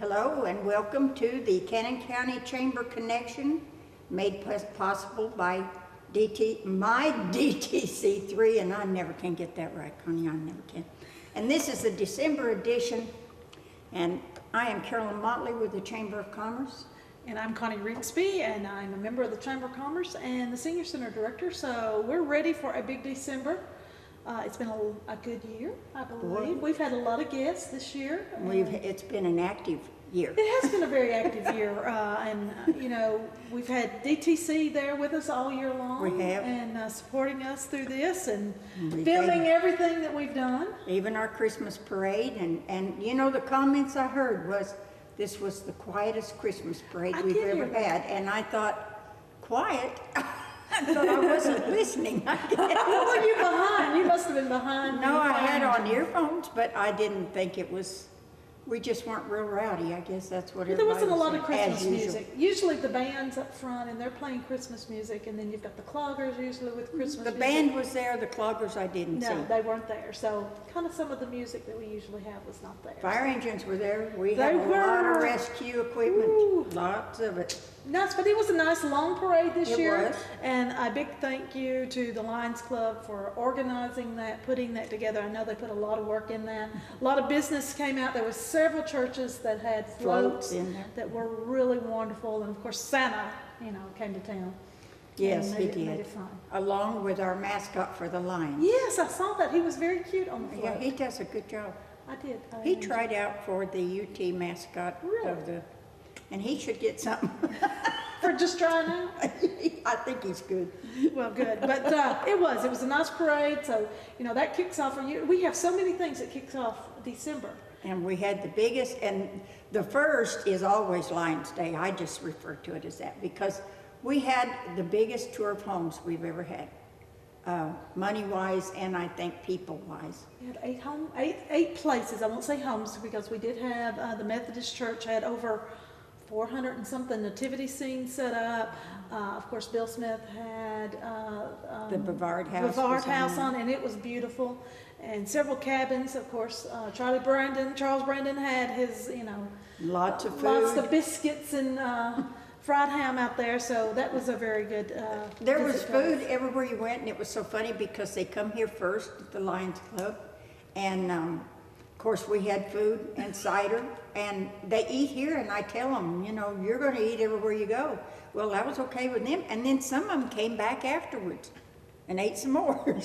Hello and welcome to the Cannon County Chamber Connection, made possible by my DTC3, and I never can get that right, Connie, I never can. And this is the December edition, and I am Carolyn Motley with the Chamber of Commerce. And I'm Connie Rigsby, and I'm a member of the Chamber of Commerce and the Senior Center Director, so we're ready for a big December. It's been a good year, I believe. We've had a lot of guests this year. It's been an active year. It has been a very active year, we've had DTC there with us all year long. We have. And supporting us through this and filming everything that we've done. Even our Christmas parade, and you know, the comments I heard was, this was the quietest Christmas parade we've ever had. And I thought, quiet? I thought I wasn't listening, I guess. What were you behind? You must have been behind. No, I had on earphones, but I didn't think it was, we just weren't real rowdy. I guess that's what everybody was saying. There wasn't a lot of Christmas music. Usually the band's up front and they're playing Christmas music, and then you've got the cloggers usually with Christmas music. The band was there, the cloggers I didn't see. No, they weren't there. So kind of some of the music that we usually have was not there. Fire engines were there. We had a lot of rescue equipment. Ooh. Lots of it. Nice, but it was a nice long parade this year. Was. And a big thank you to the Lions Club for organizing that, putting that together. I know they put a lot of work in that. A lot of business came out. There were several churches that had floats in there that were really wonderful. And of course Santa, came to town. Yes, he did. Made it fun. Along with our mascot for the Lions. Yes, I saw that. He was very cute on the float. Yeah, he does a good job. I did. He tried out for the UT mascot of the, and he should get something. For just trying out? I think he's good. Well, good. But it was a nice parade. So, that kicks off. We have so many things that kicks off December. And we had the biggest, and the first is always Lions Day. I just refer to it as that because we had the biggest tour of homes we've ever had. Money-wise, and I think people-wise. We had eight places. I won't say homes because we did have the Methodist Church had over 400 and something nativity scenes set up. Of course, Bill Smith had the Bavard House on, and it was beautiful. And several cabins, of course. Charles Brandon had his, lots of food, lots of biscuits and fried ham out there. So that was a very good. There was food everywhere you went, and it was so funny because they come here first at the Lions Club, and of course we had food and cider, and they eat here, and I tell them, you're going to eat everywhere you go. Well, that was okay with them, and then some of them came back afterwards and ate some more.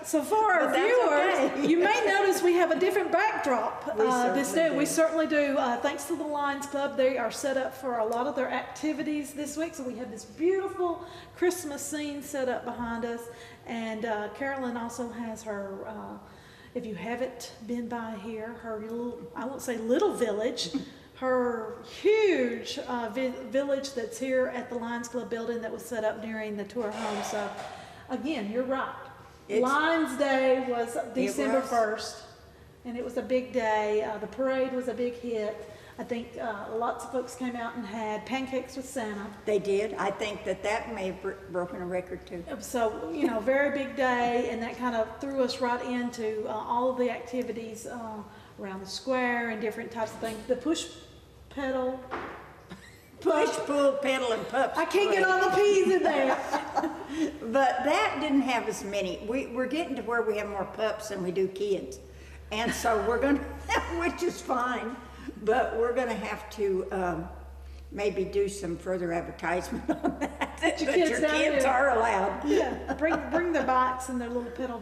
So for our viewers, you may notice we have a different backdrop this day. We certainly do. Thanks to the Lions Club, they are set up for a lot of their activities this week. So we have this beautiful Christmas scene set up behind us, and Carolyn also has her. If you haven't been by here, her little, I won't say little village, her huge village that's here at the Lions Club building that was set up during the tour home. So again, you're right. Lions Day was December 1st, and it was a big day. The parade was a big hit. I think lots of folks came out and had pancakes with Santa. They did. I think that may have broken a record too. So, very big day, and that kind of threw us right into all of the activities around the square and different types of things. The push, pull, pedal, and pups. I can't get all the P's in there. But that didn't have as many. We're getting to where we have more pups than we do kids. And so we're going to, which is fine, but we're going to have to maybe do some further advertisement on that. But your kids are allowed. Yeah, bring their bikes and their little pedal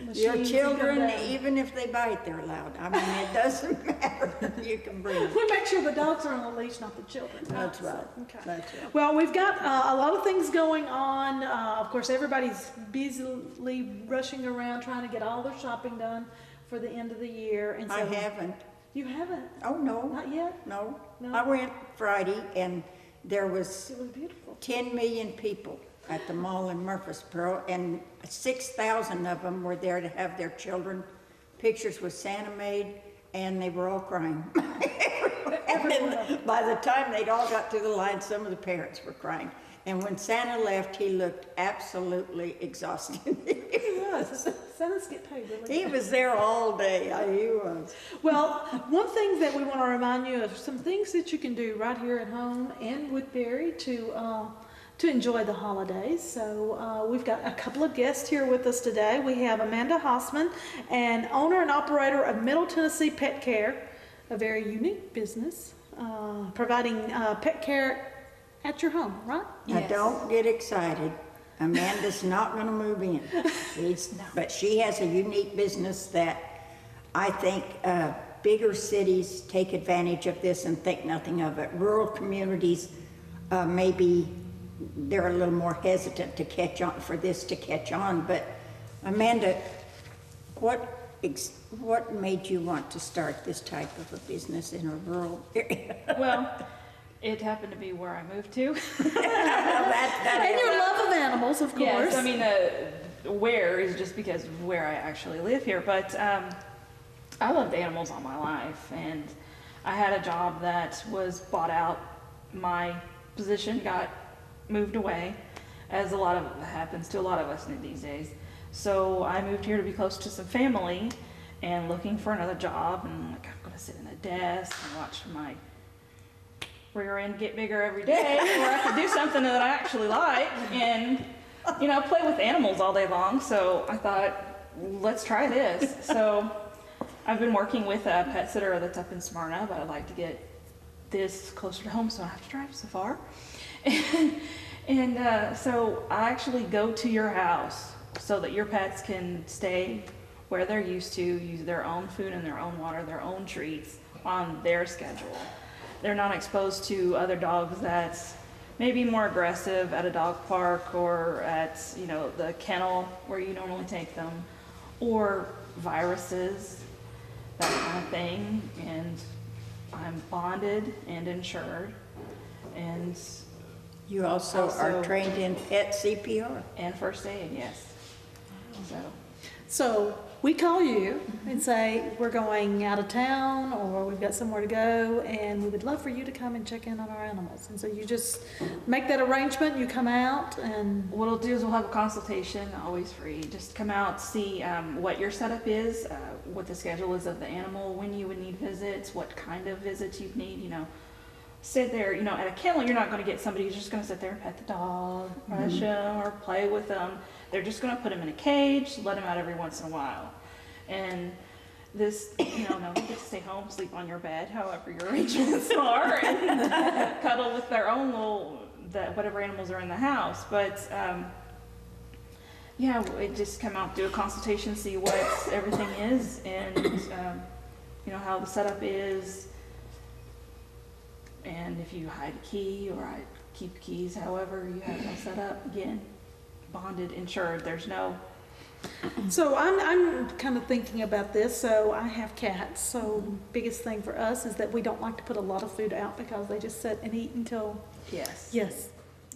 machines. Your children, even if they bite, they're allowed. I mean, it doesn't matter. You can bring them. We make sure the dogs are on the leash, not the children. That's right. So, okay. That's right. Well, we've got a lot of things going on. Of course, everybody's busily rushing around trying to get all their shopping done for the end of the year. And so I haven't. You haven't? Oh, no. Not yet? No. I went Friday, and there was It was beautiful. 10 million people at the mall in Murfreesboro, and 6,000 of them were there to have their children pictures with Santa made, and they were all crying. And then by the time they'd all got to the line, some of the parents were crying. And when Santa left, he looked absolutely exhausted. does. Santas get paid really He good. was there all day. He was. Well, one thing that we want to remind you of, some things that you can do right here at home in Woodbury to enjoy the holidays. So we've got a couple of guests here with us today. We have Amanda Hosman, and owner and operator of Middle Tennessee Pet Care, a very unique business, providing pet care at your home, right? Now, don't get excited. Amanda's not going to move in. But she has a unique business that I think bigger cities take advantage of this and think nothing of it. Rural communities, maybe they're a little more hesitant to catch on for this to catch on. But Amanda, what made you want to start this type of a business in a rural area? Well, it happened to be where I moved to. And your love of animals, of course. Yes, I mean, where is just because of where I actually live here. But I loved animals all my life, and I had a job that was bought out. My position got moved away, as a lot of happens to a lot of us these days. So I moved here to be close to some family, and looking for another job. And like, I'm gonna sit in a desk and watch my rear end get bigger every day, where I could do something that I actually like and, you know, play with animals all day long. So I thought, let's try this. So I've been working with a pet sitter that's up in Smyrna, but I'd like to get this closer to home so I don't have to drive so far. So I actually go to your house so that your pets can stay where they're used to, use their own food and their own water, their own treats on their schedule. They're not exposed to other dogs that's maybe more aggressive at a dog park or at, you know, the kennel where you normally take them, or viruses, that kind of thing. And I'm bonded and insured, and You also are trained in pet CPR. and first aid, yes. So we call you and say, we're going out of town, or we've got somewhere to go, and we would love for you to come and check in on our animals. And so you just make that arrangement, you come out, and What we'll do is we'll have a consultation, always free. Just come out, see what your setup is, what the schedule is of the animal, when you would need visits, what kind of visits you'd need, you know. Sit there, you know, at a kennel, you're not going to get somebody who's just going to sit there and pet the dog, brush them, or play with them. They're just going to put them in a cage, let them out every once in a while. And this, you know, no, they get to stay home, sleep on your bed, however your arrangements are, and cuddle with their own little, whatever animals are in the house. But yeah, we just come out, do a consultation, see what everything is, and you know, how the setup is. And if you hide a key, or I keep keys, however you have that set up, again, bonded, insured, there's no. so I'm kind of thinking about this. So I have cats. So biggest thing for us is that we don't like to put a lot of food out because they just sit and eat until, Yes. yes.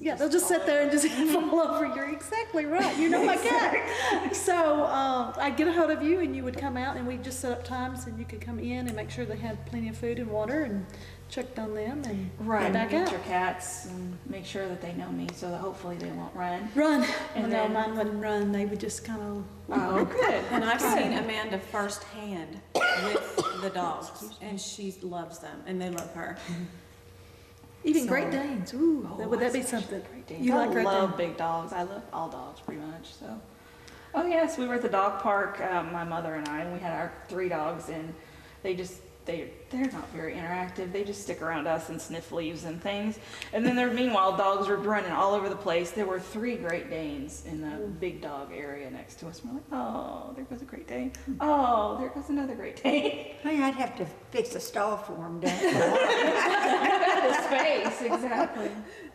Yeah, they'll just sit there and just fall over. You're exactly right. You know my cat. So I'd get a hold of you, and you would come out, and we'd just set up times, and you could come in and make sure they had plenty of food and water, and checked on them, and Right, get back meet out. your cats and make sure that they know me so that hopefully they won't run. Run. And And then- mine wouldn't run. They would just kind of. Oh, good. And I've seen Amanda firsthand with the dogs, and she loves them, and they love her. Even So- Great Danes. Ooh, would that be something? You like Great I love Danes? big dogs. I love all dogs pretty much. So, oh yes, we were at the dog park, my mother and I, and we had our 3 dogs, and they're not very interactive. They just stick around us and sniff leaves and things. And then meanwhile, dogs were running all over the place. There were 3 Great Danes in the big dog area next to us. We're like, oh, there goes a Great Dane. Oh, there goes another Great Dane. Hey, I'd have to fix a stall for them, don't The space, exactly.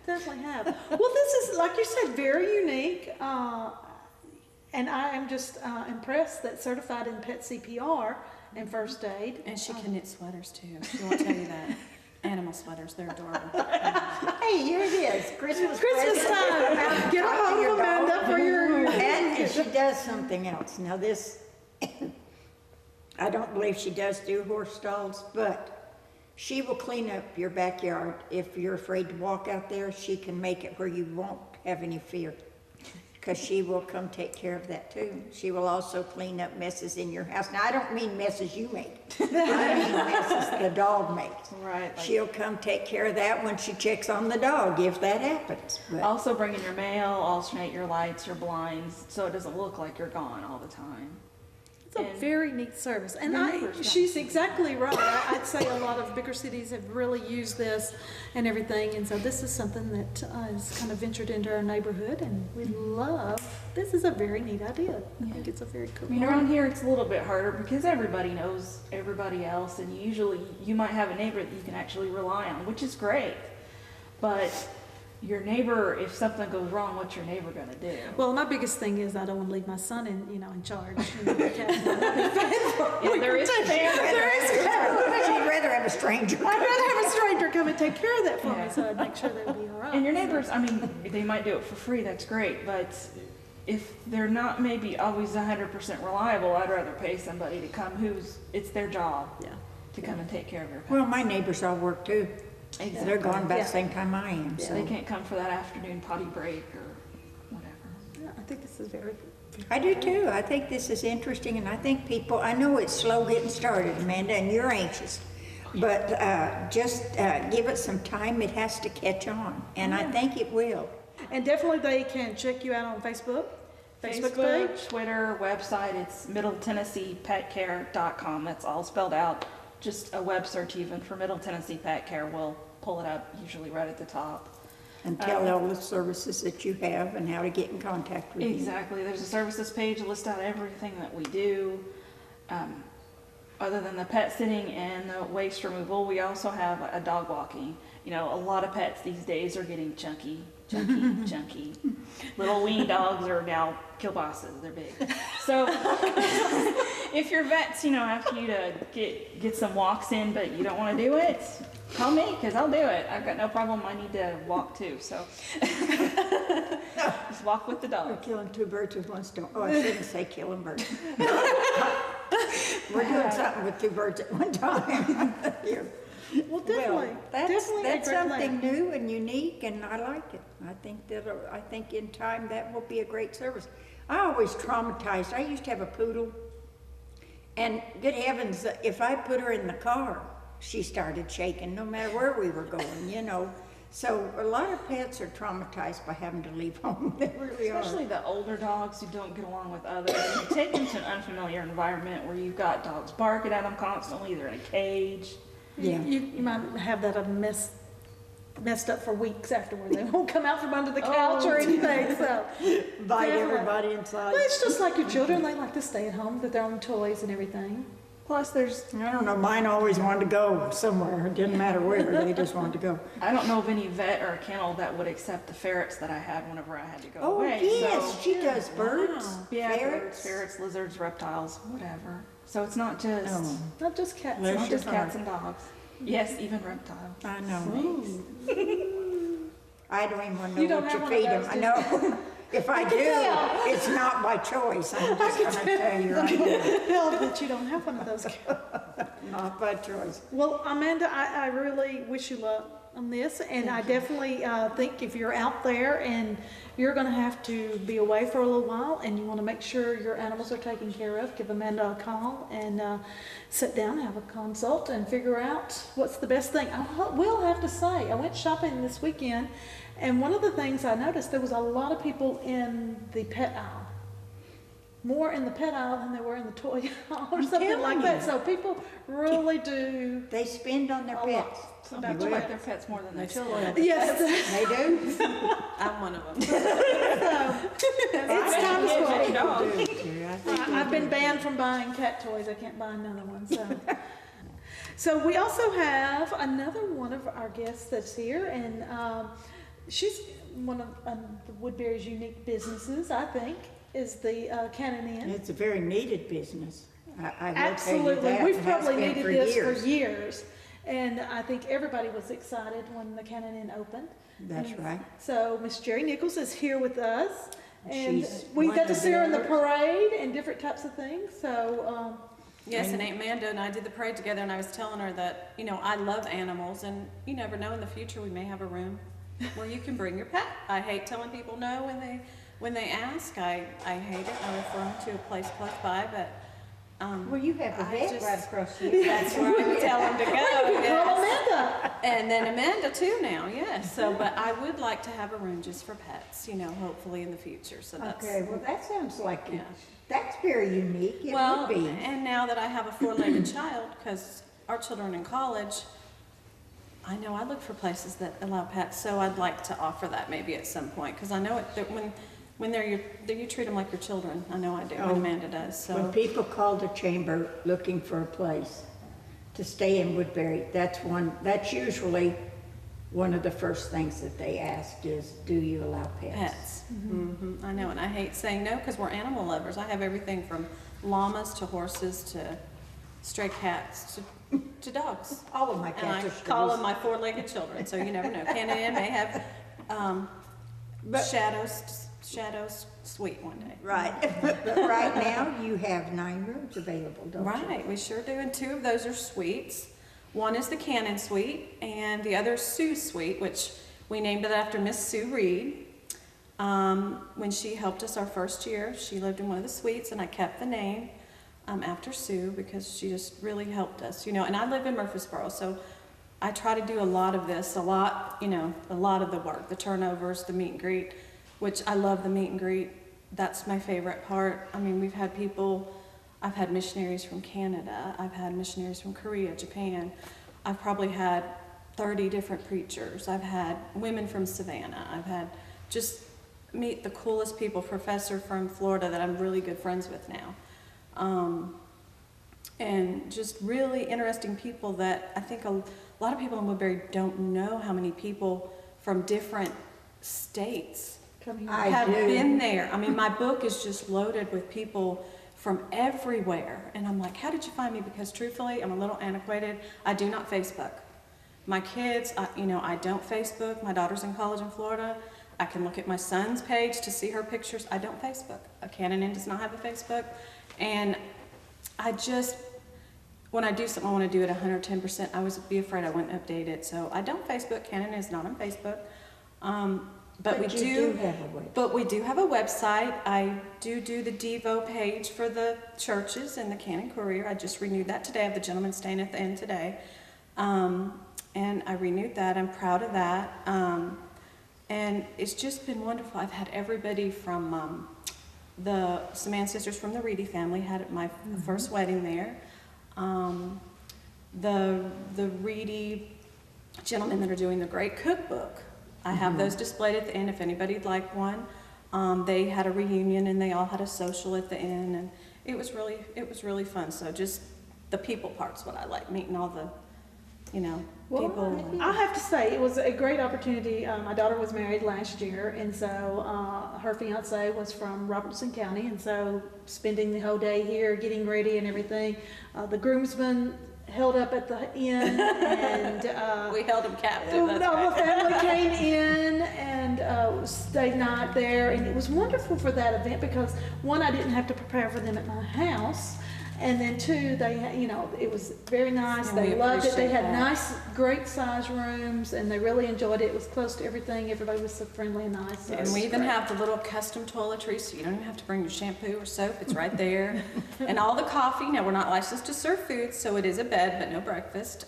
Definitely have. Well, this is, like you said, very unique. And I am just impressed that certified in pet CPR and first aid. And she can knit sweaters too. She won't tell you that. Animal sweaters, they're adorable. Hey, here it is, Christmas Christmas present. time. Get a Talk to hold your of Amanda dog. for your. And she does something else. Now this, I don't believe she does do horse stalls, but she will clean up your backyard. If you're afraid to walk out there, she can make it where you won't have any fear. because she will come take care of that too. She will also clean up messes in your house. Now, I don't mean messes you make. I mean messes the dog makes. Right. Like, She'll come take care of that when she checks on the dog, if that happens. But also bring in your mail, alternate your lights, your blinds, so it doesn't look like you're gone all the time. It's a very neat service, and The neighbors, yeah. she's exactly right. I'd say a lot of bigger cities have really used this and everything, and so this is something that is kind of ventured into our neighborhood, and we love. This is a very neat idea. I think it's a very cool. I mean, around here it's a little bit harder because everybody knows everybody else, and usually you might have a neighbor that you can actually rely on, which is great. But your neighbor, if something goes wrong, what's your neighbor gonna do? Well, my biggest thing is I don't want to leave my son in charge. Yeah, there is she'd rather have a stranger. I'd rather have a stranger come and take care of that for me, so I'd make sure they would be all right. And your neighbors, I mean, they might do it for free, that's great, but if they're not maybe always 100% reliable, I'd rather pay somebody to come it's their job to come and take care of your pet. Well, my neighbors all work too. Exactly. They're gone about the same time I am, So so. they can't come for that afternoon potty break or whatever. Yeah, I think this is very. I do too. I think this is interesting, and I think people, I know it's slow getting started, Amanda, and you're anxious. But just give it some time. It has to catch on, and I think it will. And definitely they can check you out on Facebook page. Twitter, website, it's MiddleTennesseePetCare.com. That's all spelled out. Just a web search even for Middle Tennessee Pet Care will pull it up, usually right at the top. And tell all the services that you have and how to get in contact with you. Exactly. There's a services page, list out everything that we do. Other than the pet sitting and the waste removal, we also have a dog walking. You know, a lot of pets these days are getting chunky. Little weaned dogs are now kielbases, they're big. So if your vets, ask you to get some walks in, but you don't want to do it, call me, because I'll do it. I've got no problem. I need to walk too, so just walk with the We're dog. killing two birds with one stone. Oh, I shouldn't say killing birds. We're doing something with two birds at one time. Here. Well, definitely. That's definitely a great something plan. new and unique, and I like it. I think in time that will be a great service. I always traumatized. I used to have a poodle, and good heavens, if I put her in the car, she started shaking no matter where we were going, So a lot of pets are traumatized by having to leave home. They really are. Especially the older dogs who don't get along with others. You take them to an unfamiliar environment where you've got dogs barking at them constantly. They're in a cage. Yeah. You might have that messed up for weeks afterward. They won't come out from under the couch or anything. So Bite definitely. everybody inside. Well, it's just like your children. They like to stay at home with their own toys and everything. Plus, there's I don't know, mine always wanted to go somewhere. It didn't matter where, they just wanted to go. I don't know of any vet or a kennel that would accept the ferrets that I had whenever I had to go Oh, away. yes, So, she does birds, yeah, ferrets. ferrets, lizards, reptiles, whatever. So it's not just Oh, Not just cats. Bless not your just heart. cats and dogs. Yes, even reptiles. I know. I don't even want to You know don't what have you one feed of them. those, I do know. If I do, it's not by choice. I'm just going to tell you right now. Tell that you don't have one of those. Not by choice. Well, Amanda, I really wish you luck on this, and I definitely think if you're out there and you're going to have to be away for a little while and you want to make sure your animals are taken care of, give Amanda a call and sit down, have a consult, and figure out what's the best thing. I will have to say, I went shopping this weekend, and one of the things I noticed, there was a lot of people in the pet aisle. More in the pet aisle than they were in the toy aisle or something telling like that. you. So people really do. They spend on their A lot. pets. Some About people your like their pets more than their They children. spoil Yes, They do? I'm one of them. it's time to Yeah, spoil. dog. They do. I think I've they been do. banned from buying cat toys. I can't buy another one. So we also have another one of our guests that's here, and she's one of the Woodbury's unique businesses, I think, is the Cannon Inn. It's a very needed business. I will tell you Absolutely. that. We've It has probably been needed for this years. for years. And I think everybody was excited when the Cannon Inn opened. That's And right. So Miss Geri Nichols is here with us. And She's we one got to of see her in the theirs. parade and different types of things. So, Yes, and Aunt Amanda and I did the parade together, and I was telling her that, I love animals, and you never know, in the future we may have a room where you can bring your pet. I hate telling people no when they When they ask, I hate it. I refer them to a place close by, but Well, you have a I vet just- right across the street. that's where I would tell them to go. Call Yes. Amanda. And then Amanda too now, yes. So, but I would like to have a room just for pets, hopefully in the future. So that's Okay, well, that sounds like, Yeah. that's very unique. It well. would be. And now that I have a four-legged child, because our children are in college, I know I look for places that allow pets. So I'd like to offer that maybe at some point, because I know that when you treat them like your children. I know I do. Oh. And Amanda does. When So people call the chamber looking for a place to stay in Woodbury, that's usually one of the first things that they ask is, do you allow pets? pets. I know, and I hate saying no because we're animal lovers. I have everything from llamas to horses to stray cats to dogs. All of my And cats I are call them strays. my four-legged children, so you never know. Canada may have But- shadows sweet one day. Right, but right now you have 9 rooms available, don't you? Right, we sure do, and 2 of those are suites. One is the Cannon Suite, and the other is Sue Suite, which we named it after Miss Sue Reed. When she helped us our first year, she lived in one of the suites, and I kept the name after Sue because she just really helped us, And I live in Murfreesboro, so I try to do a lot of this, a lot of the work, the turnovers, the meet and greet, which I love the meet and greet. That's my favorite part. I mean, I've had missionaries from Canada, I've had missionaries from Korea, Japan. I've probably had 30 different preachers. I've had women from Savannah. I've had just meet the coolest people, professor from Florida that I'm really good friends with now. And just really interesting people that I think a lot of people in Woodbury don't know how many people from different states Come here. I have do. been there. I mean, my book is just loaded with people from everywhere. And I'm like, how did you find me? Because truthfully, I'm a little antiquated. I do not Facebook. My kids, I don't Facebook. My daughter's in college in Florida. I can look at my son's page to see her pictures. I don't Facebook. Cannon does not have a Facebook. And when I do something, I want to do it 110%. I was afraid I wouldn't update it. So I don't Facebook. Cannon is not on Facebook. But we you do have a website. But we do have a website. I do the Devo page for the churches and the Cannon Courier. I just renewed that today. I have the gentleman staying at the end today. And I renewed that. I'm proud of that. And it's just been wonderful. I've had everybody from some ancestors from the Reedy family had my first wedding there. The Reedy gentlemen that are doing the great cookbook. I have those displayed at the end if anybody'd like one. They had a reunion and they all had a social at the end, and it was really fun. So just the people part's what I like, meeting all the, people. I have to say, it was a great opportunity. My daughter was married last year, and so her fiance was from Robertson County, and so spending the whole day here, getting ready and everything. The groomsmen held up at the inn, and We held them captive. the That's whole right. family came in and stayed night there, and it was wonderful for that event because one, I didn't have to prepare for them at my house, and then two, it was very nice. And They we loved it. They appreciate had that. nice, great size rooms, and they really enjoyed it. It was close to everything. Everybody was so friendly and nice. So it And we was even great. have the little custom toiletries, so you don't even have to bring your shampoo or soap. It's right there. And all the coffee. Now, we're not licensed to serve food, so it is a bed, but no breakfast.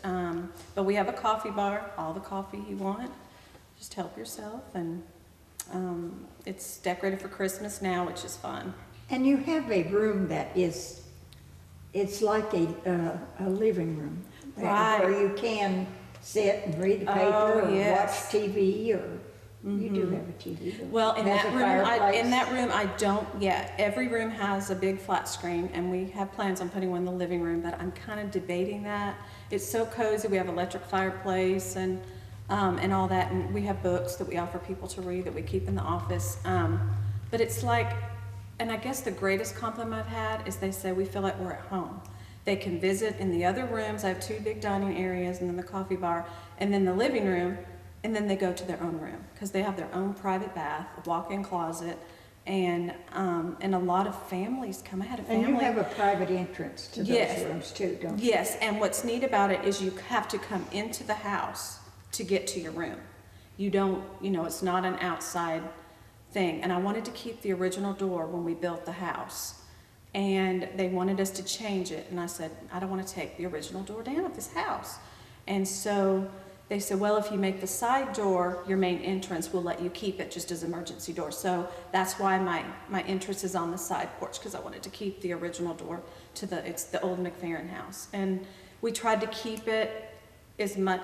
But we have a coffee bar, all the coffee you want. Just help yourself. And it's decorated for Christmas now, which is fun. And you have a room that it's like a living room. Right. Where you can sit and read the Oh, paper or yes. watch TV or, you do have a TV. don't you? Well, in Has that a room, fireplace. I don't yet. Every room has a big flat screen, and we have plans on putting one in the living room, but I'm kind of debating that. It's so cozy. We have electric fireplace and all that, and we have books that we offer people to read that we keep in the office. But it's like, and I guess the greatest compliment I've had is they say we feel like we're at home. They can visit in the other rooms. I have 2 big dining areas and then the coffee bar and then the living room, and then they go to their own room because they have their own private bath, a walk-in closet, and a lot of families come. I had a family. And you have a private entrance to those Yes. rooms too, don't you? Yes, and what's neat about it is you have to come into the house to get to your room. You don't, it's not an outside thing, and I wanted to keep the original door when we built the house. And they wanted us to change it, and I said, I don't want to take the original door down of this house. And so they said, well, if you make the side door your main entrance, we'll let you keep it just as emergency door. So that's why my entrance is on the side porch, because I wanted to keep the original door to it's the old McFerrin house. And we tried to keep it as much,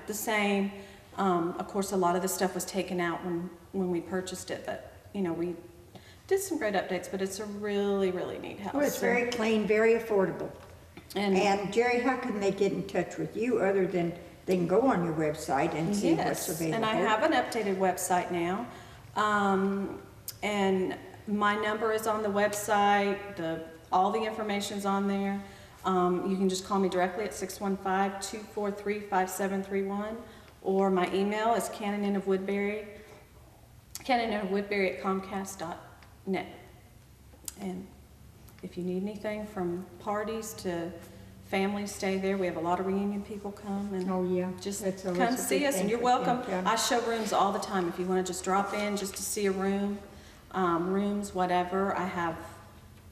the same. Of course, a lot of the stuff was taken out when we purchased it, but, we did some great updates, but it's a really, really neat house. Well, it's very clean, very affordable. And Geri, how can they get in touch with you other than they can go on your website and see what's available? And I have an updated website now. And my number is on the website. All the information's on there. You can just call me directly at 615-243-5731, or my email is canonofwoodbury@comcast.net. And if you need anything from parties to families stay there, we have a lot of reunion people come, and just come see us, and you're welcome. I show rooms all the time. If you want to just drop in just to see a room, rooms, whatever. I have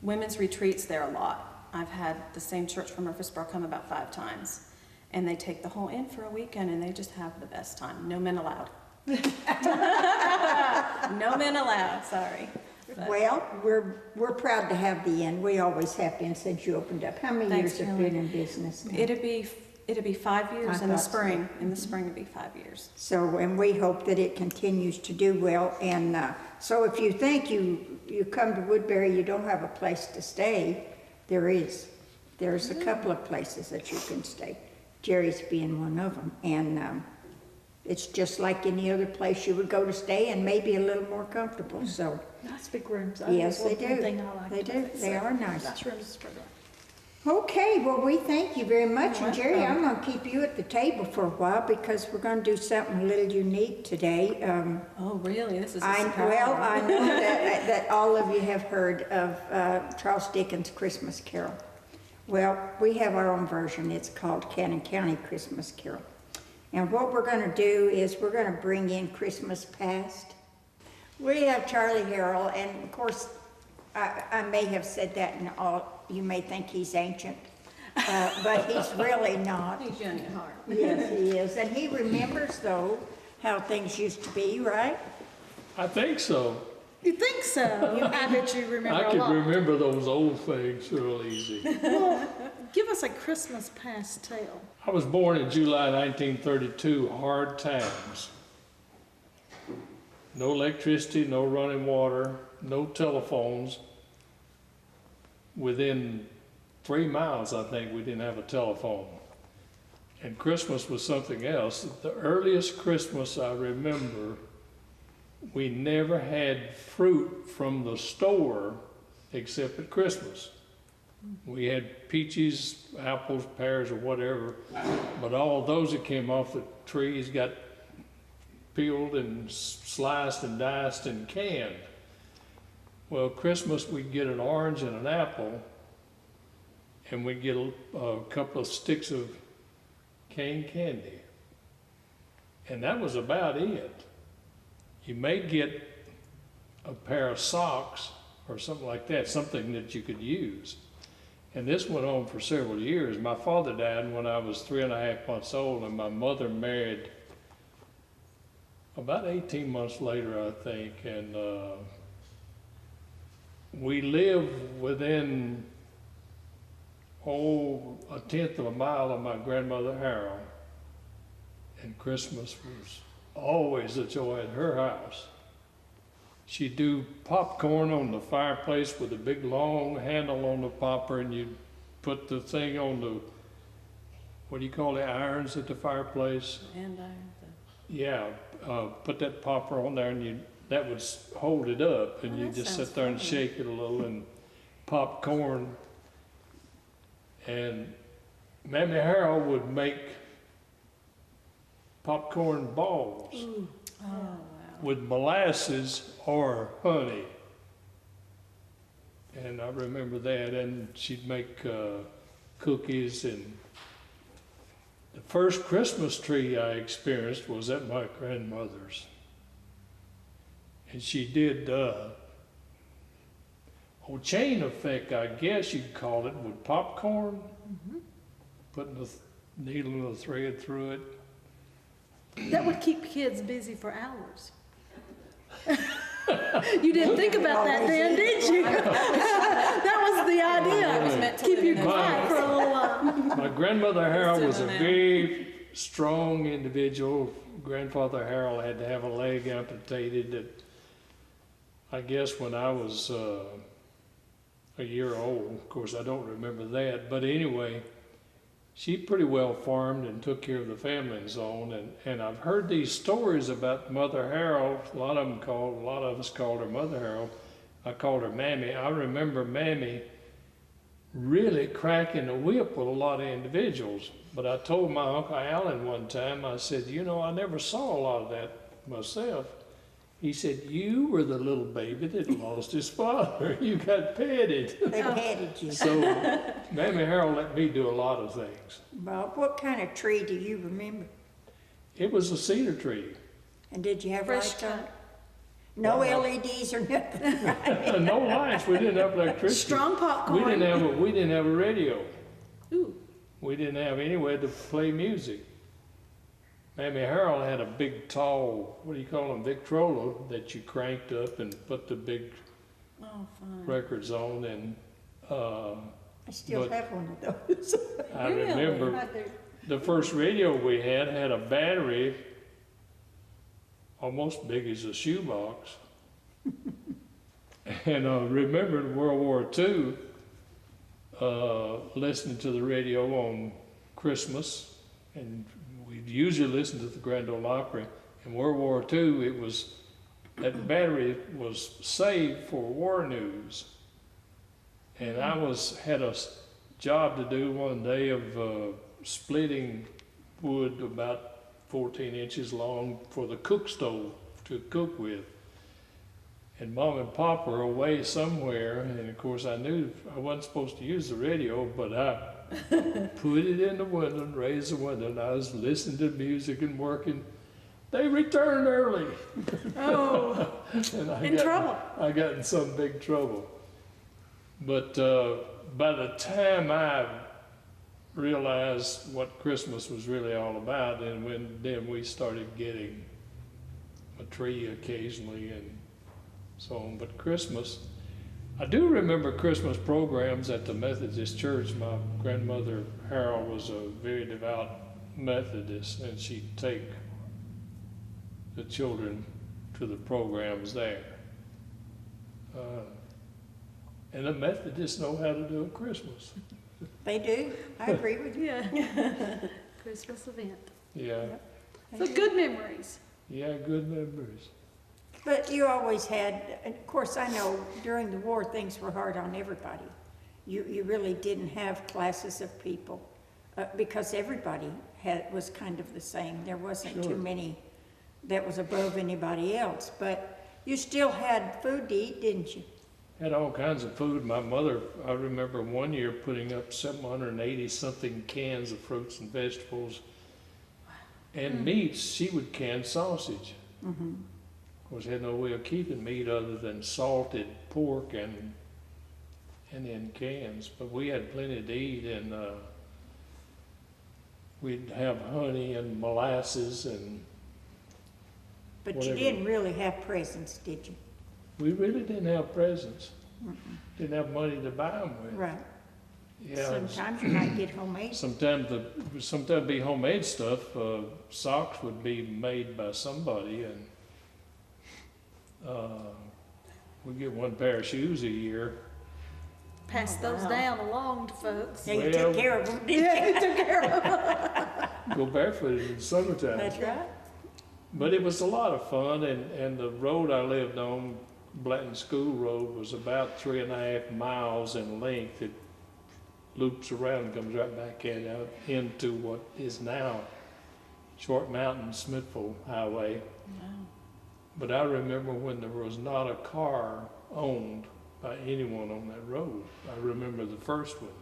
women's retreats there a lot. I've had the same church from Murfreesboro come about 5 times, and they take the whole inn for a weekend, and they just have the best time. No men allowed. No men allowed, sorry. But well, we're proud to have the inn. We always have been since you opened up. How many years have you been in business now? It'll be 5 years in the spring. In the spring it'll be 5 years. So, and we hope that it continues to do well. And so if you think you come to Woodbury, you don't have a place to stay, there's a couple of places that you can stay. Geri's being one of them. And it's just like any other place you would go to stay, and maybe a little more comfortable. So Nice big rooms. yes, they One do. thing I like They about do. it. They are nice. Nice rooms for them. Okay, well, we thank you very much. You're And Geri, welcome. I'm going to keep you at the table for a while because we're going to do something a little unique today. Oh, really? This is a I know that all of you have heard of Charles Dickens' Christmas Carol. Well, we have our own version. It's called Cannon County Christmas Carol. And what we're going to do is we're going to bring in Christmas past. We have Charlie Harrell, and of course, I may have said that, and you may think he's ancient, but he's really not. He's young at heart. Yes, he is. And he remembers, though, how things used to be, right? I think so. You think so? I bet you remember I a can lot. remember those old things real easy. Well, give us a Christmas past tale. I was born in July 1932, hard times. No electricity, no running water, no telephones. Within 3 miles, I think, we didn't have a telephone. And Christmas was something else. The earliest Christmas I remember, we never had fruit from the store except at Christmas. We had peaches, apples, pears, or whatever, but all those that came off the trees got peeled and sliced and diced and canned. Well, Christmas we'd get an orange and an apple, and we'd get a couple of sticks of cane candy. And that was about it. You may get a pair of socks or something like that, something that you could use. And this went on for several years. My father died when I was 3.5 months old, and my mother married about 18 months later, I think. And we lived within, a tenth of a mile of my grandmother Harrell. And Christmas was always a joy at her house. She'd do popcorn on the fireplace with a big long handle on the popper, and you'd put the thing on the, what do you call the irons at the fireplace? And Yeah, put that popper on there, and that would hold it up, and Oh, you that just sounds sit there and fun. shake it a little and popcorn. And Mammy Harrell would make popcorn balls with molasses or honey. And I remember that, and she'd make cookies. And the first Christmas tree I experienced was at my grandmother's. And she did, chain effect, I guess you'd call it, with popcorn. Putting the needle and the thread through it. That would keep kids busy for hours. You didn't think about that then, did you? That was the idea. It was meant to Keep live you in quiet for a little while. My grandmother Harrell was a Sitting very strong individual. Grandfather Harrell had to have a leg amputated. That I guess when I was a year old. Of course, I don't remember that. But anyway, she pretty well farmed and took care of the family and so on. And I've heard these stories about Mother Harrell. A lot of us called her Mother Harrell. I called her Mammy. I remember Mammy really cracking the whip with a lot of individuals. But I told my Uncle Alan one time, I said, you know, I never saw a lot of that myself. He said, you were the little baby that lost his father. You got petted. They petted you. So Mammy Harrell let me do a lot of things. Bob, what kind of tree do you remember? It was a cedar tree. And did you have Fresh lights on? cut. No LEDs or nothing? No lights. We didn't have electricity. Strong popcorn. We didn't have a radio. Ooh. We didn't have anywhere to play music. Mammy Harrell had a big, tall, what do you call them, Victrola that you cranked up and put the big fun. records on. And I still But- have one of those. I Really? remember the first radio we had a battery almost big as a shoebox. And I remember in World War II, listening to the radio on Christmas, and we'd usually listen to the Grand Ole Opry. In World War II, it was, that battery was saved for war news. And I had a job to do one day of splitting wood about 14 inches long for the cook stove to cook with. And Mom and Pop were away somewhere, and of course I knew I wasn't supposed to use the radio, but I put it in the window and raised the window, and I was listening to music and working. They returned early. Oh, And in trouble. I got in some big trouble. But by the time I realized what Christmas was really all about, and then we started getting a tree occasionally and so on. But Christmas, I do remember Christmas programs at the Methodist church. My grandmother Harrell was a very devout Methodist, and she'd take the children to the programs there. And the Methodists know how to do a Christmas. They do. I agree with you. Yeah. Christmas event. Yeah, So good memories. yeah, good memories. But you always had, and of course, I know during the war things were hard on everybody. You really didn't have classes of people because everybody was kind of the same. There wasn't Sure. too many that was above anybody else. But you still had food to eat, didn't you? Had all kinds of food. My mother, I remember one year putting up 780-something cans of fruits and vegetables and meats. She would can sausage. Of course, had no way of keeping meat other than salted pork and in cans. But we had plenty to eat, and we'd have honey and molasses, and But whatever. you didn't really have presents, did you? we really didn't have presents. Didn't have money to buy them with. Right. Yeah. Sometimes you might get homemade. Sometimes it'd be homemade stuff. Socks would be made by somebody, and we get one pair of shoes a year. Pass those wow. down along to folks. Yeah, you Well- took care of them, didn't you? Yeah, you took care of them. Go barefooted in the summertime. That's right. But it was a lot of fun, and the road I lived on, Blanton School Road, was about 3.5 miles in length. It loops around and comes right back out into what is now Short Mountain Smithville Highway. But I remember when there was not a car owned by anyone on that road. I remember the first one.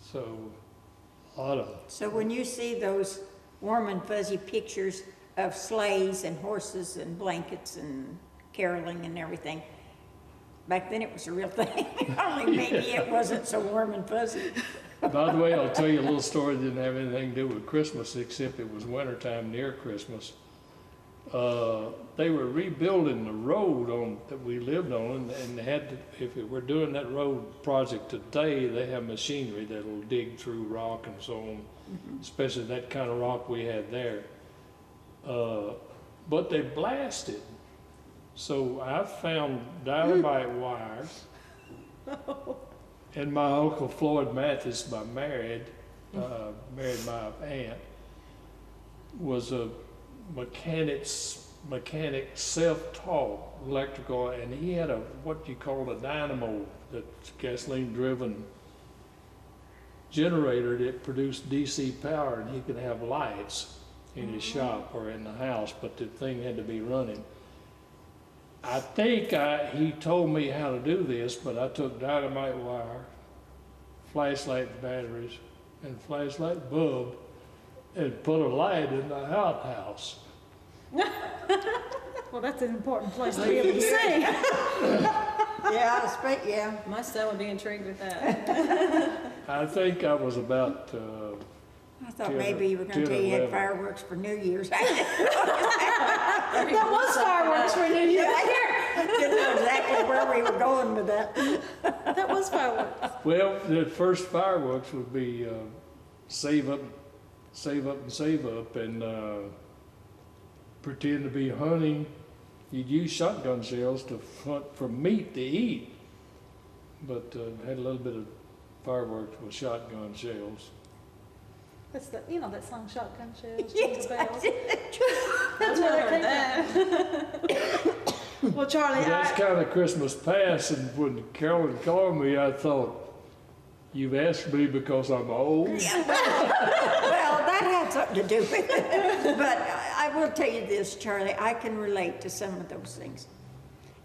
So, a lot of So when you see those warm and fuzzy pictures of sleighs and horses and blankets and caroling and everything. Back then it was a real thing, only maybe it wasn't so warm and fuzzy. By the way, I'll tell you a little story that didn't have anything to do with Christmas, except it was wintertime near Christmas. They were rebuilding the road that we lived on, and they had to, if it were doing that road project today, they have machinery that'll dig through rock and so on, especially that kind of rock we had there. But they blasted. So I found dynamite wires, and my Uncle Floyd Mathis, married my aunt, was a mechanic, self-taught electrical, and he had what you call a dynamo, that's gasoline-driven generator that produced DC power, and he could have lights in his shop or in the house, but the thing had to be running. I think he told me how to do this, but I took dynamite wire, flashlight batteries, and flashlight bulb, and put a light in the outhouse. Well, that's an important place to be able to see. Yeah. My son would be intrigued with that. I think I was about. I thought maybe you were going to tell you had fireworks for New Year's. That was fireworks for New Year's. Didn't know exactly where we were going with that. That was fireworks. Well, the first fireworks would be save up, and pretend to be hunting. You'd use shotgun shells to hunt for meat to eat, but had a little bit of fireworks with shotgun shells. That's that song, Shotgun Shells, Yes, Jingle Bells. That's where where it came from. Well, Charlie, Well, that's kind of Christmas past, and when Carolyn called me, I thought, you've asked me because I'm old? Well, that had something to do with it. But I will tell you this, Charlie, I can relate to some of those things.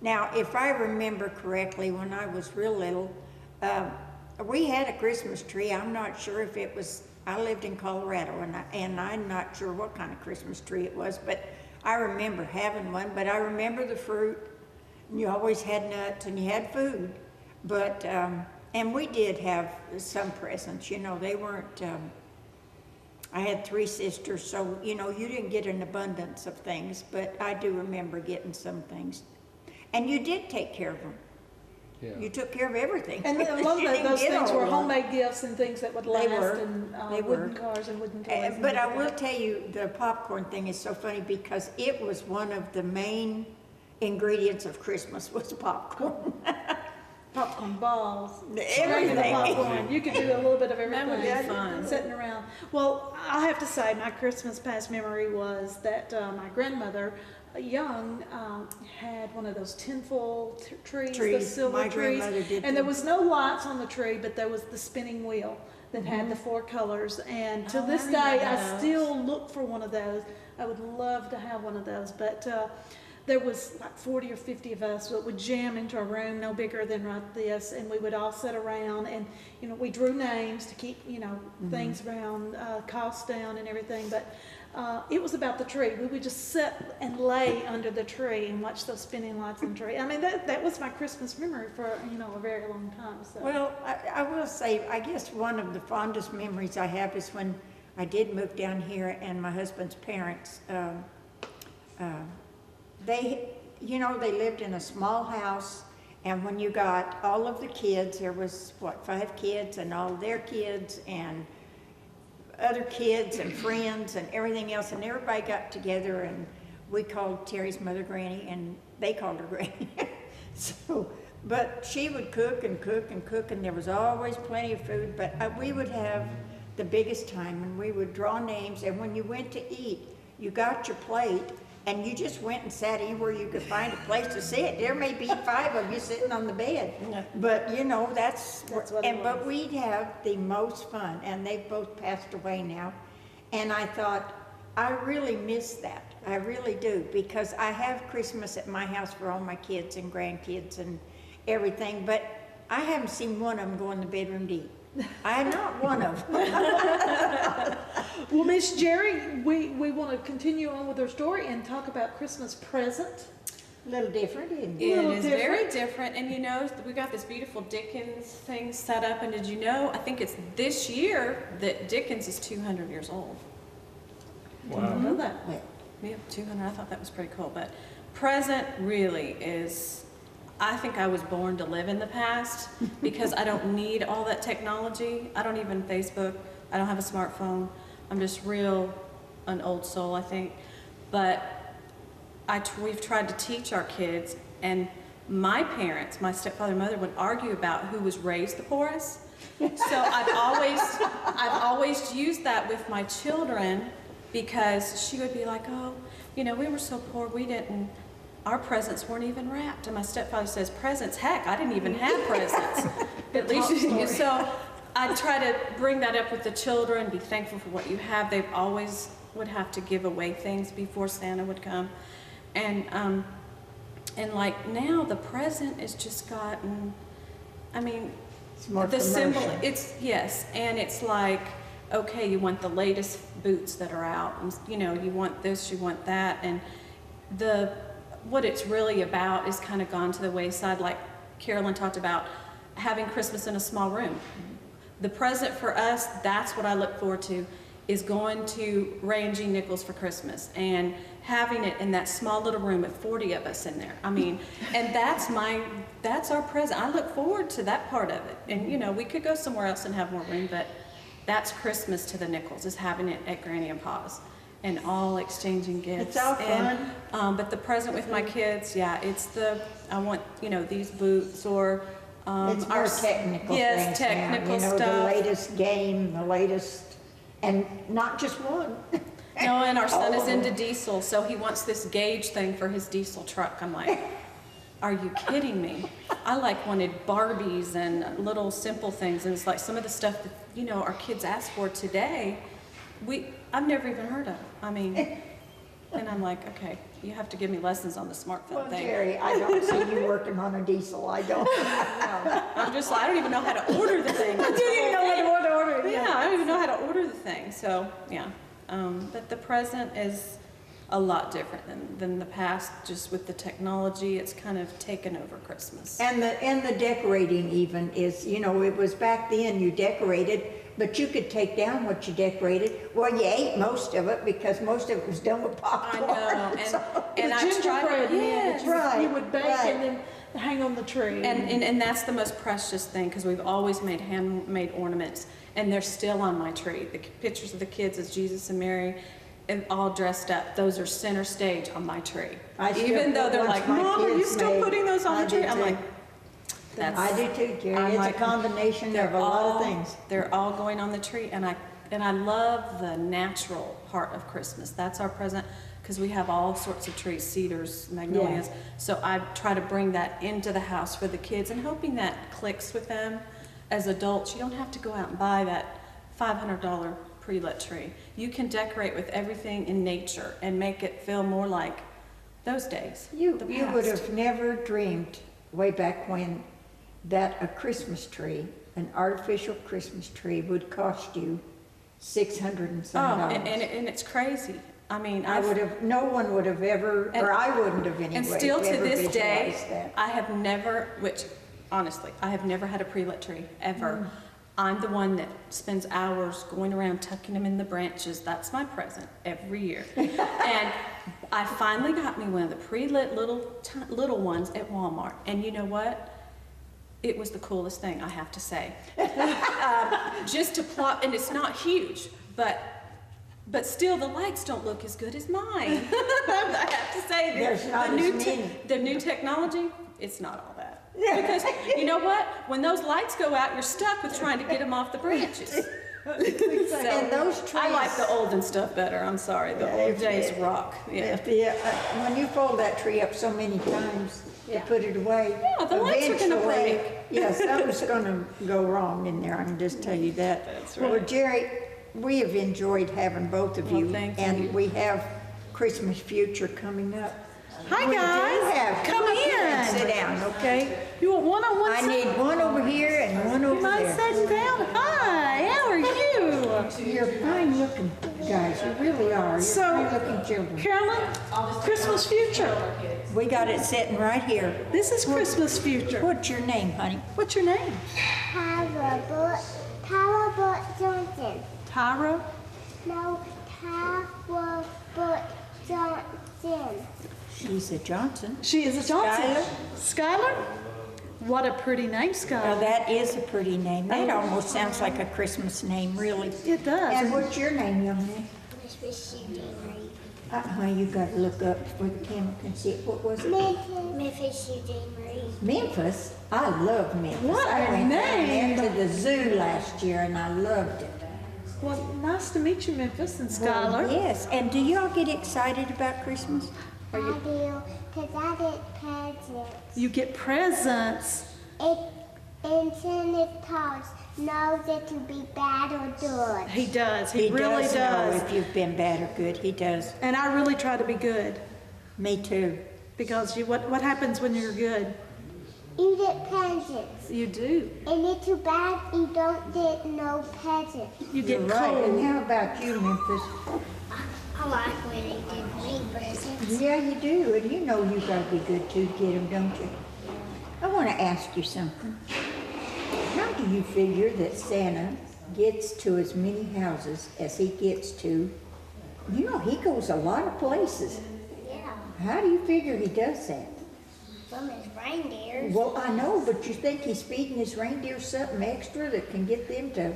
Now, if I remember correctly, when I was real little, we had a Christmas tree. I'm not sure if it was, I lived in Colorado, and I'm not sure what kind of Christmas tree it was, but I remember having one. But I remember the fruit, and you always had nuts, and you had food. But, and we did have some presents, they weren't, I had 3 sisters, so, you didn't get an abundance of things, but I do remember getting some things. And you did take care of them. Yeah. You took care of everything. and a lot You of didn't those get things all were of them. homemade gifts and things that would last, They were. and They wooden were. cars and wooden toys. and But I things will like that. tell you, the popcorn thing is so funny because it was one of the main ingredients of Christmas was popcorn. Popcorn balls, Everything. popcorn. You could do a little bit of everything. That would be fun. Sitting around. Well, I have to say, my Christmas past memory was that my grandmother, young, had one of those tinfoil trees, the Trees. silver My trees, grandmother did and there too. was no lights on the tree, but there was the spinning wheel that had the 4 colors. And to Oh, this I day, remember I those. still look for one of those. I would love to have one of those, but there was like 40 or 50 of us that would jam into a room no bigger than right this, and we would all sit around, and we drew names to keep things around, costs down and everything. But it was about the tree. We would just sit and lay under the tree and watch those spinning lights on the tree. I mean, that was my Christmas memory for a very long time. So. Well, I will say, I guess one of the fondest memories I have is when I did move down here, and my husband's parents, they lived in a small house, and when you got all of the kids, there was, 5 kids, and all their kids, and other kids, and friends, and everything else, and everybody got together, and we called Terry's mother Granny, and they called her Granny. But she would cook and cook and cook, and there was always plenty of food, but we would have the biggest time, and we would draw names, and when you went to eat, you got your plate, and you just went and sat anywhere you could find a place to sit. There may be 5 of you sitting on the bed, but that's what it but was. we'd have the most fun, and they've both passed away now. And I thought, I really miss that. I really do, because I have Christmas at my house for all my kids and grandkids and everything, but I haven't seen one of them go in the bedroom to eat. I have not one of them. Well, Miss Geri, we want to continue on with our story and talk about Christmas present. A little different, isn't it? It Little is different. very different, and you know, we got this beautiful Dickens thing set up, and did you know, I think it's this year that Dickens is 200 years old. I Wow. know that. Yeah, 200, I thought that was pretty cool, but present really is, I think I was born to live in the past because I don't need all that technology. I don't even Facebook, I don't have a smartphone. I'm just an old soul, I think. But we've tried to teach our kids, and my parents, my stepfather and mother, would argue about who was raised the poorest. So I've always used that with my children, because she would be like, oh, you know, we were so poor, our presents weren't even wrapped. And my stepfather says, presents? Heck, I didn't even have presents. At least, so I try to bring that up with the children, be thankful for what you have. They always would have to give away things before Santa would come. And like now, the present is just gotten, I mean, It's more the symbol, commercial. yes, and it's like, okay, you want the latest boots that are out, and you know, you want this, you want that, and what it's really about is kind of gone to the wayside. Like Carolyn talked about, having Christmas in a small room. The present for us, that's what I look forward to, is going to Ray and Jean Nichols for Christmas and having it in that small little room with 40 of us in there. I mean, and that's our present. I look forward to that part of it. And you know, we could go somewhere else and have more room, but that's Christmas to the Nichols, is having it at Granny and Pa's and all exchanging gifts. It's all fun. But the present with my kids, yeah, it's I want, you know, these boots, or It's more technical yes, things technical now, you know, stuff. the latest game, the latest, and not just one. No, and our son All is of them. into diesel, so he wants this gauge thing for his diesel truck. I'm like, are you kidding me? I wanted Barbies and little simple things, and it's like some of the stuff that, you know, our kids ask for today, I've never even heard of. I mean, and I'm like, okay, you have to give me lessons on the smartphone Well, thing. Geri, I don't see you working on a diesel, I don't. I'm just like, I don't even know how to order the thing. I didn't even know what to order. Yeah, I don't even know how to order the thing. So yeah, but the present is a lot different than the past. Just with the technology, it's kind of taken over Christmas. And the decorating even is, you know, it was back then you decorated, but you could take down what you decorated. Well, you ate most of it because most of it was done with I popcorn. know, and I Gingerbread tried. man Yes. that you would bake Right. and then hang on the tree. And that's the most precious thing, because we've always made handmade ornaments, and they're still on my tree. The pictures of the kids as Jesus and Mary, and all dressed up. Those are center stage on my tree. I still Even though put they're ones like, my Mom, are you kids still made. putting those on I the do tree? I'm too. like, that's. I do too, Geri. I'm It's like, a combination of a lot of things. They're all going on the tree, and I love the natural part of Christmas. That's our present, because we have all sorts of trees, cedars, magnolias. So I try to bring that into the house for the kids, and hoping that clicks with them. As adults, you don't have to go out and buy that $500 pre-lit tree. You can decorate with everything in nature and make it feel more like those days. You the would past. have never dreamed way back when that a Christmas tree, an artificial Christmas tree, would cost you $600 and some dollars. And it's crazy. I mean, No one would have ever, And- or I wouldn't have anyway. and still to ever this day, visualized that. I have never, which honestly, I have never had a pre-lit tree, ever. I'm the one that spends hours going around tucking them in the branches. That's my present every year. And I finally got me one of the pre-lit little ones at Walmart. And you know what? It was the coolest thing, I have to say. Just to plot, and it's not huge, but still the lights don't look as good as mine. I have to say, There's not as many. the new technology, it's not all that. Because you know what? When those lights go out, you're stuck with trying to get them off the branches. And those trees. I like the olden stuff better. I'm sorry, the old days rock. Yeah. When you fold that tree up so many times to put it away. Yeah, the lights are gonna eventually- break. Yes, something's gonna go wrong in there, I can just tell you that. That's Well, right. Geri, we have enjoyed having both of Well, you. thank you. And we have Christmas Future coming up. Hi, We do guys. have. Come up here and in. sit down, okay? You want one on one I side? need one over here and one You over mind there. sitting down? Hi, how are you? You're fine looking guys, you really are. You're So- fine looking children. Carolyn, Christmas future. We got it sitting right here. This is Christmas future. What's your name, honey? What's your name? Tyra Johnson. Tyra. No, Tyra Johnson. She's a Johnson. She is a Johnson. Skylar? What a pretty name, Now, Skylar. that is a pretty name. That almost sounds like a Christmas name, really. It does. And what's your name, young man? Memphis Shooting Reed. You gotta look up where the camera can see it. What was it? Memphis Shooting Reed. Memphis? I love Memphis. What I a went name. down there to the zoo last year and I loved it. Well, nice to meet you, Memphis and Well, Skylar. yes, and do y'all get excited about Christmas? I do, because I get presents. You get presents. And Santa Claus knows it to be bad or good. He does. He really does does. know if you've been bad or good. He does. And I really try to be good Me too. because what happens when you're good? You get presents. You do. And it's too bad you don't get no presents. You get You're right. And cold. how about you, Memphis? I like when they give me presents. Yeah, you do. And you know you gotta be good too to get them, don't you? I want to ask you something. How do you figure that Santa gets to as many houses as he gets to? You know, he goes a lot of places. Yeah, How do you figure he does that? from his reindeers. Well, I know, but you think he's feeding his reindeer something extra that can get them to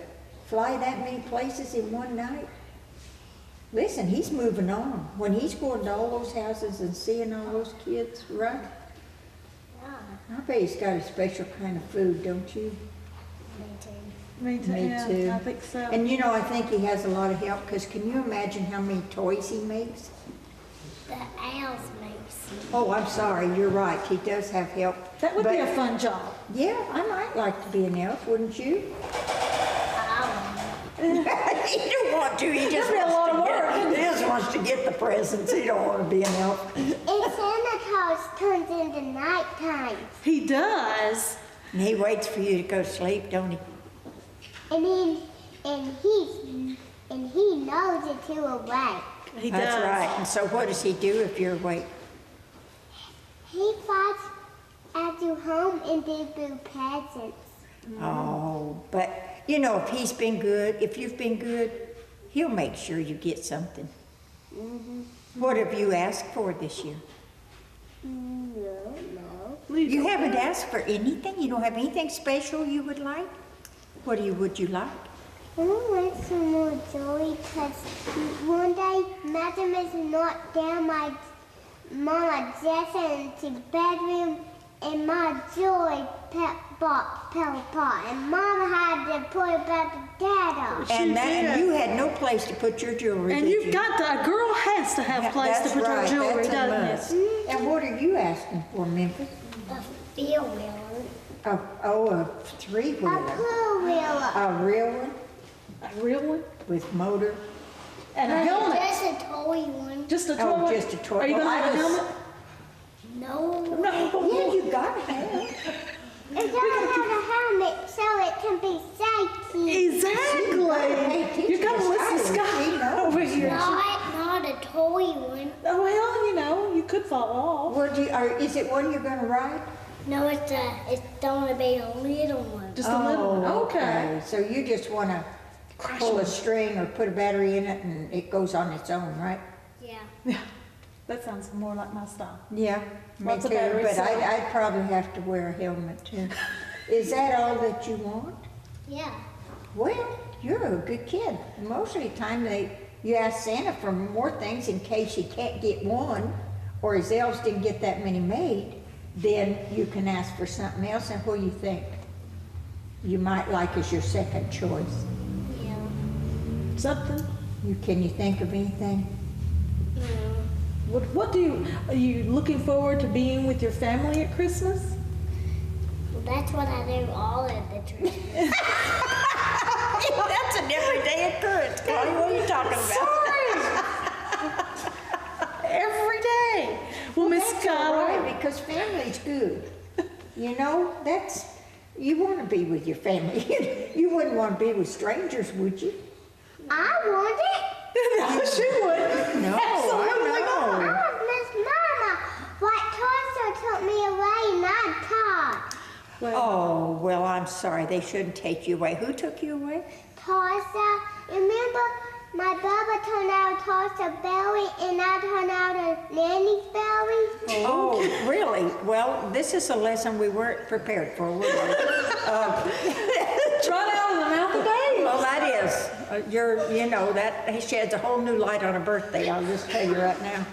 fly that many places in one night? Listen, he's moving on. When he's going to all those houses and seeing all those kids, right? Yeah, I bet he's got a special kind of food, don't you? me too. Me too. Me Yeah, too. I think so. And you know, I think he has a lot of help, because can you imagine how many toys he makes? The owls makes. Oh, I'm sorry, you're right, he does have help. That would be But- a fun job. Yeah, I might like to be an elf, wouldn't you? He don't want to, he just That'd be a lot of work. he just wants to get the presents, he don't want to be an elf. And Santa Claus turns into nighttime. He does. And he waits for you to go to sleep, don't he? And he knows that you're awake. He does. That's right, and so what does he do if you're awake? He flies at you home and gives you presents. Oh, but you know, if he's been good, if you've been good, he'll make sure you get something. What have you asked for this year? No. You haven't asked for anything? You don't have anything special you would like? Would you like? I want some more joy because one day Madam is knocked down my Mama Jessa into the bedroom and my joy pet box fell apart and Mama had to put it back together. And did. you had no place to put your jewelry, And did you've you? got to, a girl has to have a place to That's put right, her jewelry, that's a doesn't must. it? And what are you asking for, Memphis? A four-wheeler. A three-wheeler. A two-wheeler. A real one A real one? with motor? And a helmet. Just a toy one. Just a toy. Oh, just a toy. Are you Well, gonna have a I was- helmet? No. No. Yeah, you gotta have. It doesn't have a helmet so it can be safety. Exactly. You gotta listen to Scott over here. Not a toy one. Oh, well, you could fall off. Well, is it one you're gonna ride? No, it's gonna be a little one. Just a little one. Oh, Okay. So you just wanna pull a string or put a battery in it and it goes on its own, right? Yeah. Yeah. That sounds more like my style. Yeah, me Lots too, of batteries, but so- I'd probably have to wear a helmet too. Is that all that you want? Yeah. Well, you're a good kid. Most of the time you ask Santa for more things in case you can't get one, or his elves didn't get that many made, then you can ask for something else. And what do you think you might like as your second choice? Yeah. Something? Can you think of anything? No. Are you looking forward to being with your family at Christmas? Well, that's what I do all of the trees. That's an everyday occurrence, Connie. What are you talking Every day. Well, Miss That's all Skylar. right, because family's good. You know, you want to be with your family. You wouldn't want to be with strangers, would you? I want it. No, she wouldn't. No, Absolutely I know. Oh, Miss Mama, what toy took me away and I taught? Oh, well, I'm sorry. They shouldn't take you away. Who took you away? Tossa, remember my Baba turned out Tossa belly and I turned out a Nanny's belly? Oh, really? Well, this is a lesson we weren't prepared for, were we? Right out of the mouth of Dave. Well, that is. You know, that sheds a whole new light on a birthday, I'll just tell you right now.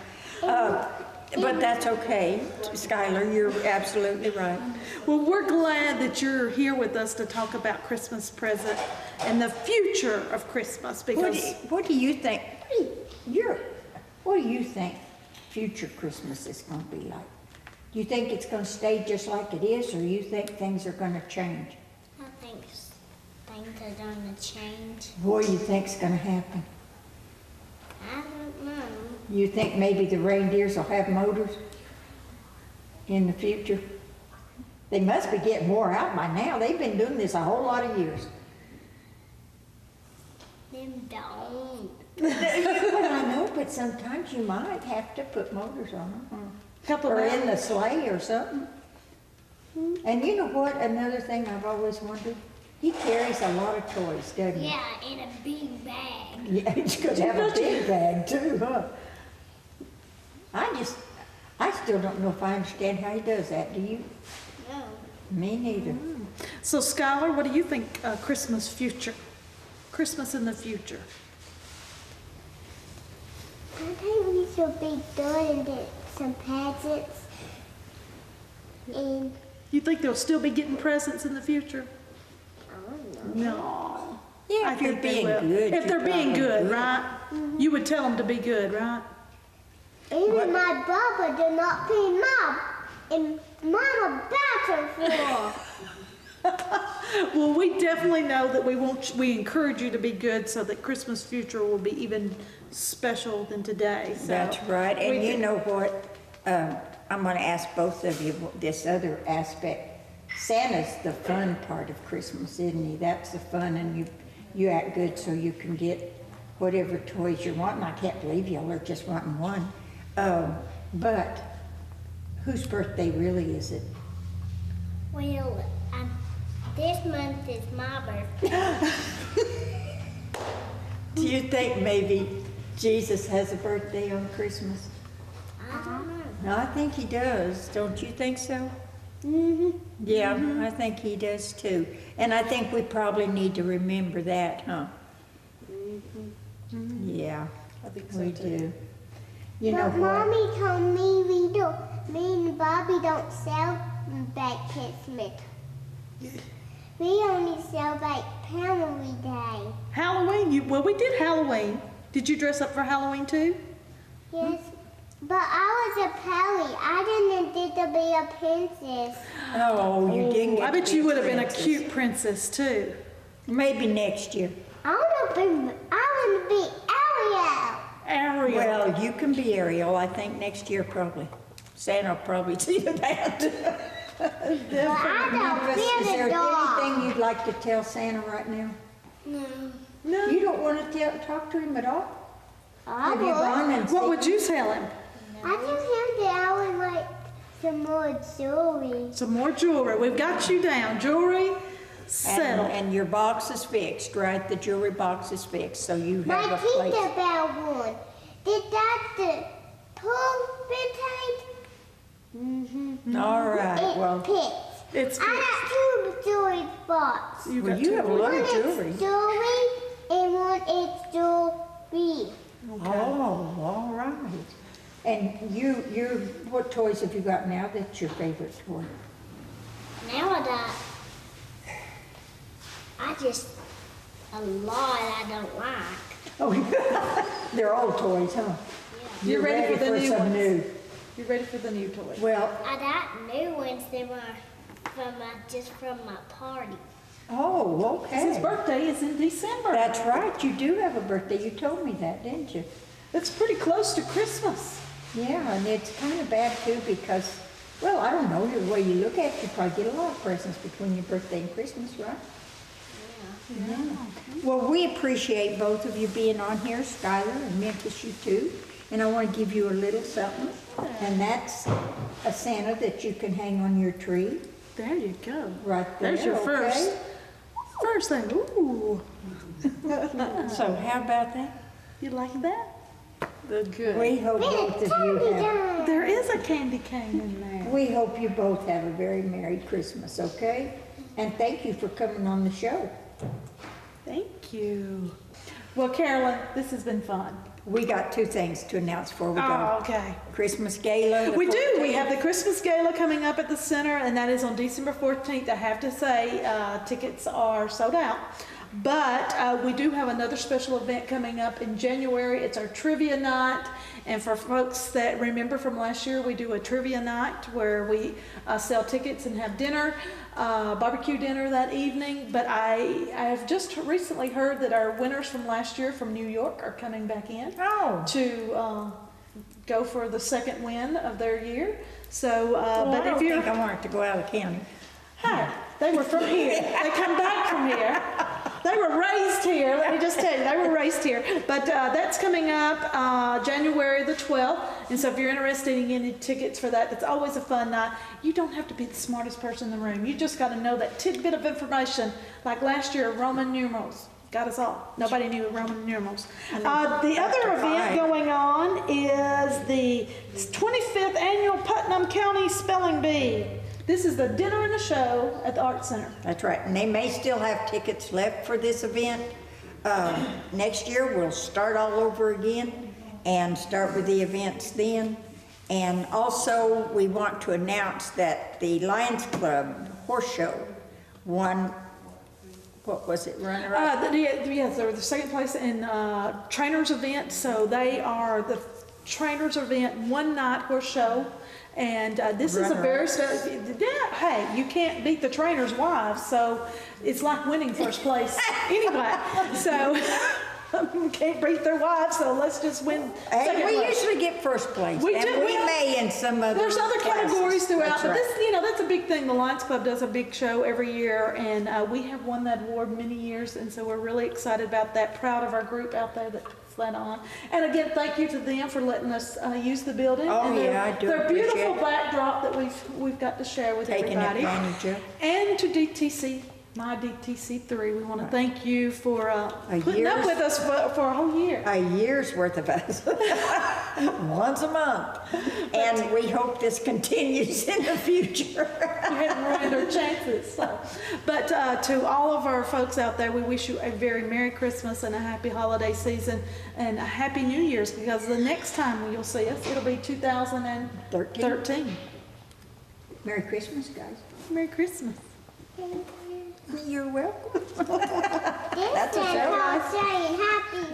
But that's okay, Skylar, you're absolutely right. Well, we're glad that you're here with us to talk about Christmas present and the future of Christmas because What do you think? What do you think future Christmas is going to be like? Do you think it's going to stay just like it is, or you think things are going to change? I think things are going to change. What do you think's going to happen? I don't know. You think maybe the reindeers will have motors in the future? They must be getting wore out by now. They've been doing this a whole lot of years. Them don't. Well, I know, but sometimes you might have to put motors on them. Or in the sleigh or something. And you know what? Another thing I've always wondered, he carries a lot of toys, doesn't he? Yeah, in a big bag. Yeah, he's going to have a big bag too, huh? I still don't know if I understand how he does that. Do you? No. Me neither. So, Skylar, what do you think Christmas in the future? I think we should be good and get some presents. And You think they'll still be getting presents in the future? I don't know. No. Yeah, I if you're think they being will. good. If they're you being probably good, would. right? You would tell them to be good, right? Even my Baba did not pay Mom in Mama bathroom floor. Well, we definitely know that we encourage you to be good so that Christmas future will be even special than today. So That's right. we And you do- know what? I'm going to ask both of you this other aspect. Santa's the fun part of Christmas, isn't he? That's the fun, and you act good so you can get whatever toys you want. And I can't believe y'all are just wanting one. But whose birthday really is it? Well, this month is my birthday. Do you think maybe Jesus has a birthday on Christmas? I don't know. No, I think he does. Don't you think so? Mm-hmm. Yeah, I think he does too. And I think we probably need to remember that, huh? Yeah, I think so we too. do. You know But what? Mommy told me me and Bobby don't celebrate Christmas. We only celebrate Family Day. Halloween, well, we did Halloween. Did you dress up for Halloween too? Yes, but I was a Pelly. I didn't get to be a princess. Oh, you didn't get I to bet be you a would have been a princess. cute princess too. Maybe next year. I want to be Ariel. Ariel. Well, you can be Ariel, I think next year probably. Santa will probably see you that. But I don't Is fear there the dog. anything you'd like to tell Santa right now? No. No. You don't want to talk to him at all? I Have you would. gone and What seen would you tell him? I told him that I would like some more jewelry. Some more jewelry. We've got you down. Jewelry, settled. And your box is fixed, right? The jewelry box is fixed, so you My have a place. Tinkerbell one. Did that the pull vintage? Mm-hmm. All right, It well, fits. It's I got two jewelry box. you well, got you two. have a lot One of jewelry. is jewelry and one is jewelry. Oh, all right. And what toys have you got now that's your favorite toy? Now I just a lot I don't like. Oh, they're old toys, huh? You're ready for the new some ones. new. You're ready for the new toy. Well, I got new ones that were from my party. oh, His okay. birthday is in December. That's right, you do have a birthday. You told me that, didn't you? It's pretty close to Christmas. Yeah, and it's kind of bad too because, well, I don't know, the way you look at it, you probably get a lot of presents between your birthday and Christmas, right? Well, we appreciate both of you being on here, Skylar and Memphis, you too. And I want to give you a little something, and that's a Santa that you can hang on your tree There you go. right there. There's your okay? first thing. Ooh, So how about that? you like that? Good. We hope both of you have. There is a candy cane in there. We hope you both have a very Merry Christmas, okay? And thank you for coming on the show. Thank you. Well, Carolyn, this has been fun. We got two things to announce before we go. Oh, okay. Christmas Gala. the We do. We 14th. have the Christmas Gala coming up at the center, and that is on December 14th. I have to say, tickets are sold out. But we do have another special event coming up in January. It's our trivia night. And for folks that remember from last year, we do a trivia night where we sell tickets and have dinner, barbecue dinner that evening. But I have just recently heard that our winners from last year from New York are coming back in to go for the second win of their year. So, but I if don't you're, think I want it to go out of the county. hey, they were from here. They come back from here. They were raised here. Let me just tell you, they were raised here. But that's coming up January the 12th. And so if you're interested in getting tickets for that, it's always a fun night. You don't have to be the smartest person in the room. You just got to know that tidbit of information. Like last year, Roman numerals. Got us all. Nobody knew Roman numerals. The other event going on is the 25th Annual Putnam County Spelling Bee. This is the dinner and the show at the Art Center. That's right, and they may still have tickets left for this event. Next year, we'll start all over again and start with the events then. And also, we want to announce that the Lions Club Horse Show won, what was it, runner-up? Yes, they were the second place in trainers event. So they are the trainers event one night horse show. And this is a very hey, you can't beat the trainers' wives, so it's like winning first place anyway. So you can't beat their wives, so let's just win. Hey, we place. usually get first place. We and do. we may in some other There's other classes. categories throughout, That's but right. this, that's a big thing. The Lions Club does a big show every year, and we have won that award many years, and so we're really excited about that. Proud of our group out there that puts that on. And again, thank you to them for letting us use the building. Oh, and yeah, I do their beautiful appreciate it. backdrop that we've got to share with Taking everybody. advantage of. And to DTC. My DTC3, we want to thank you for putting up year's- with us for a whole year. A year's worth of us, once a month. And we hope this continues in the future. We haven't ruined our chances. So. But to all of our folks out there, we wish you a very Merry Christmas and a happy holiday season and a Happy New Year's, because the next time you'll see us, it'll be 2013. Merry Christmas, guys. Merry Christmas. You're welcome. This That's a is show. all saying happy